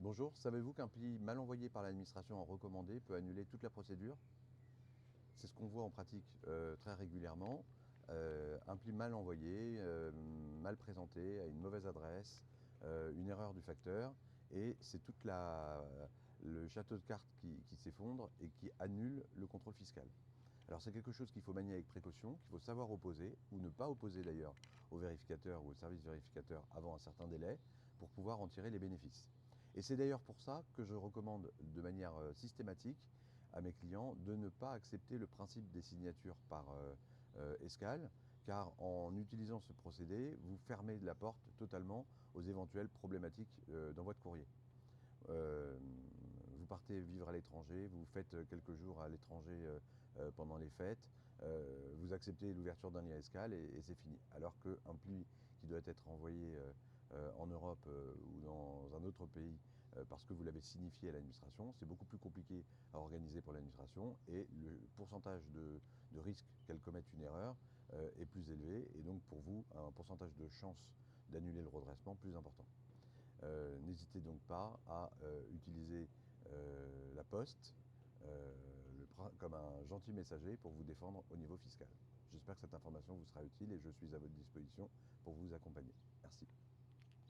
Bonjour, savez-vous qu'un pli mal envoyé par l'administration en recommandé peut annuler toute la procédure? C'est ce qu'on voit en pratique très régulièrement. Un pli mal envoyé, mal présenté, à une mauvaise adresse, une erreur du facteur, et c'est le château de cartes qui s'effondre et qui annule le contrôle fiscal. Alors c'est quelque chose qu'il faut manier avec précaution, qu'il faut savoir opposer, ou ne pas opposer d'ailleurs au vérificateur ou au service vérificateur avant un certain délai, pour pouvoir en tirer les bénéfices. Et c'est d'ailleurs pour ça que je recommande de manière systématique à mes clients de ne pas accepter le principe des signatures par escale, car en utilisant ce procédé, vous fermez la porte totalement aux éventuelles problématiques d'envoi de courrier. Euh, Vous partez vivre à l'étranger, vous faites quelques jours à l'étranger pendant les fêtes, vous acceptez l'ouverture d'un lien escale et c'est fini. Alors qu'un pli qui doit être envoyé en Europe ou dans un autre pays parce que vous l'avez signifié à l'administration, c'est beaucoup plus compliqué à organiser pour l'administration et le pourcentage de risque qu'elle commette une erreur est plus élevé et donc pour vous un pourcentage de chance d'annuler le redressement plus important. N'hésitez donc pas à utiliser la poste comme un gentil messager pour vous défendre au niveau fiscal. J'espère que cette information vous sera utile et je suis à votre disposition pour vous accompagner. Merci.